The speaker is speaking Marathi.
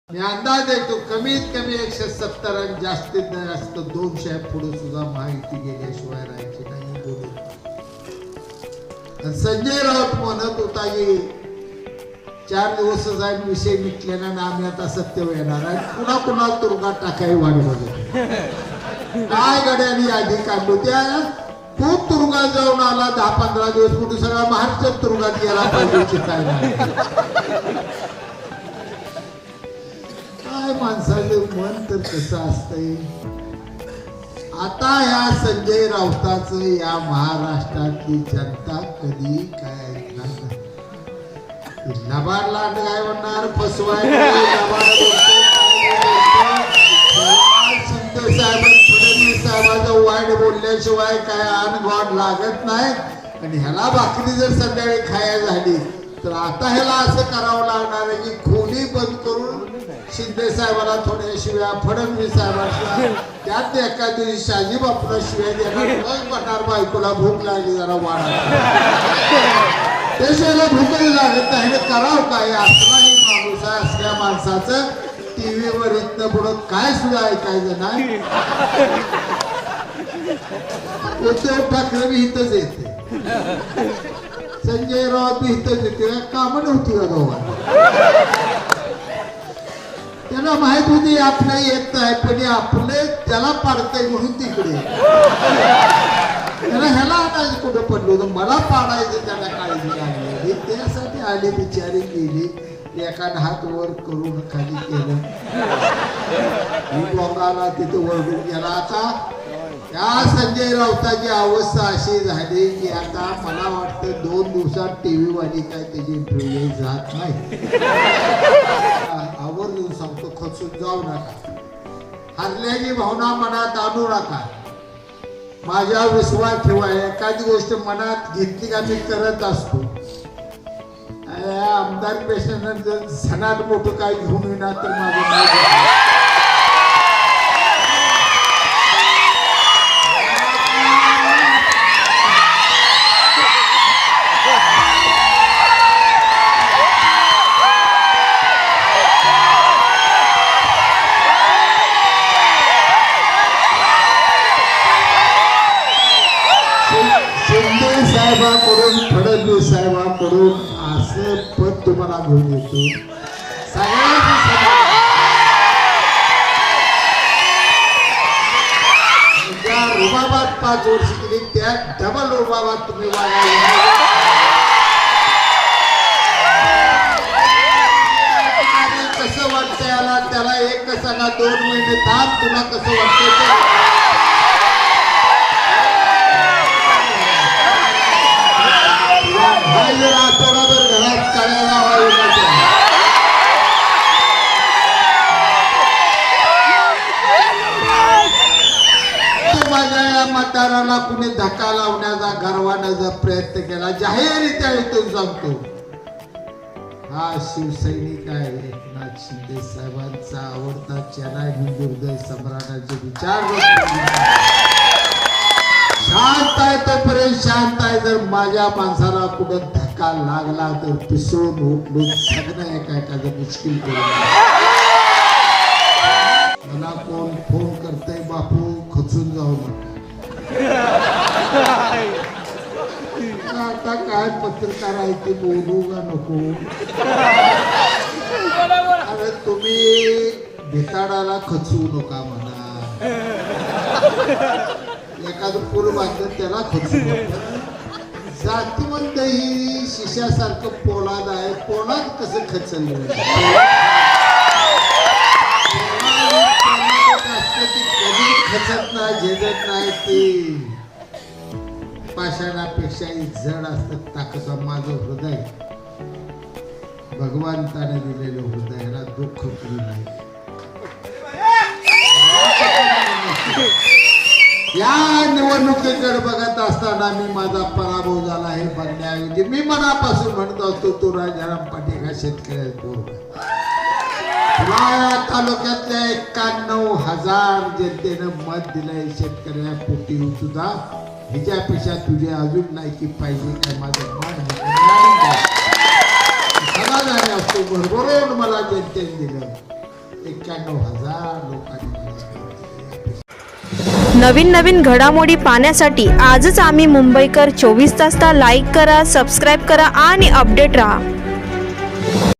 मी अंदाज देतो कमीत कमी 170 आणि जास्तीत जास्त 200 पुढे सुद्धा माहिती गेल्याशिवाय राहायची नाही बोलू. संजय राऊत म्हणत होता की 4 दिवस जाईल विषय मिटलेला ना आम्ही आता सत्य येणार आहे पुन्हा पुन्हा तुरुंगात टाकाय वाढवलं काय गड्यानी आधी काढलो त्या खूप तुरुंगात जाऊन आला 10-15 दिवस कुठे सगळा महाराष्ट्र तुरुंगात गेला पाहिजे काय माणसाचं मन तर कसं असतंय. आता या संजय राऊताचं या महाराष्ट्रातली जनता कधी काय ऐकणार नाही. लबाड लांड काय म्हणणार फसवाय शिंदे साहेब फडणवीस साहेबांचं वाईट बोलल्याशिवाय काय अनगॉड लागत नाही. आणि ह्याला भाकरी जर संध्याकाळी खाया झाली तर आता ह्याला असं करावं लागणार आहे की खोली बंद करून शिंदे साहेबाला थोड्या शिव्या फडणवीस साहेबांना त्यात एका दिवशी शाजी बापूला शिव्या देणार मग म्हणणार बायकोला भूक लागली जरा वाढा त्याशिवायला भूकही लागत नाही करावं काय असलाही माणूस आहे. असल्या माणसाचं टीव्हीवर इथनं पुढं काय सुद्धा ऐकायचं नाही. उद्धव ठाकरे बी इथंच येते संजय राऊत बी इथंच येते कामं नव्हती का दोघांना त्याला माहित होती आपलं येत आहे पण आपले त्याला पाडतंय म्हणून तिकडे त्याला ह्याला आणायचं कुठं पडलो होतं मला पाडायचं त्याला काळजी लागली त्यासाठी आले बिचारी गेली एकानं हात वर करून खाली केलं लोकांना तिथे वळून गेला. आता या संजय राऊताची अवस्था अशी झाली की आता मला वाटतं 2 दिवसात टीव्ही वाली काय त्याची इंटरव्ह्यू जात नाही. आवर्जून सांगतो खचून जाऊ नका हरल्याची भावना मनात आणू नका माझ्या विश्वास ठेवा. एखादी गोष्ट मनात घेतली का मी करत असतो. आमदार पेशंट जर झनाट मोठं काय घेऊन येणार तर माझं नाही फडणवीस साहेबांकडून असं पद तुम्हाला घेऊन येतो. ज्या रुबाबात 5 वर्ष केली त्या डबल रुबाबात तुम्ही वागायला कसं वाटतं याला त्याला एक सांगा 2 महिने थांब तुला कसं वाटतं आठवडाभर घरात काळ्या माझ्या या मतदाराला कुणी धक्का लावण्याचा गर्वानं जर प्रयत्न केला जाहीररित्या इथून सांगतो हा शिवसैनिक आहे एकनाथ शिंदे साहेबांचा आवडता चेन्नई हिंदुहृदय सम्राटाचे विचार शांत आहे तोपर्यंत शांत आहे. जर माझ्या माणसाला कुठं धक्का लागला तर पिसळून उठलून सगळं एकाचं मुश्किल करून मला कोण फोन करतय बापू खचून जाऊ नका आता काय पत्रकार आहे ते बोलू का नको. अरे तुम्ही भिताडाला खचवू नका म्हणा एखादं पूल बांधलं त्याला खचू जातीवंत ही शिष्यासारखं पोलाद आहे. पोलाद कसं खचलं कधी खचत नाही झेजत नाही ते पाषाणापेक्षाही जड असतं ताकद. माझं हृदय भगवंताने दिलेलं हृदयाला दुःख करू नाही. या निवडणुकीकडे बघत असताना मी माझा पराभव झाला हे बघण्याऐवजी मी मनापासून म्हणत असतो तो राजाराम पाटील हा शेतकऱ्याचा पोरगा. तालुक्यातल्या 91,000 जनतेनं मत दिलंय शेतकऱ्या पोटी सुद्धा हिच्यापेक्षा तुझे अजून नाही की पाहिजे काय माझं मन समाधानी असतो. बरोबर मला जनतेने दिलं 91,000 लोकांनी नवीन नवीन घडामोडी पाहण्यासाठी आजच आम्ही मुंबईकर 24 तासला लाईक करा, सबस्क्राईब करा आणि अपडेट रहा.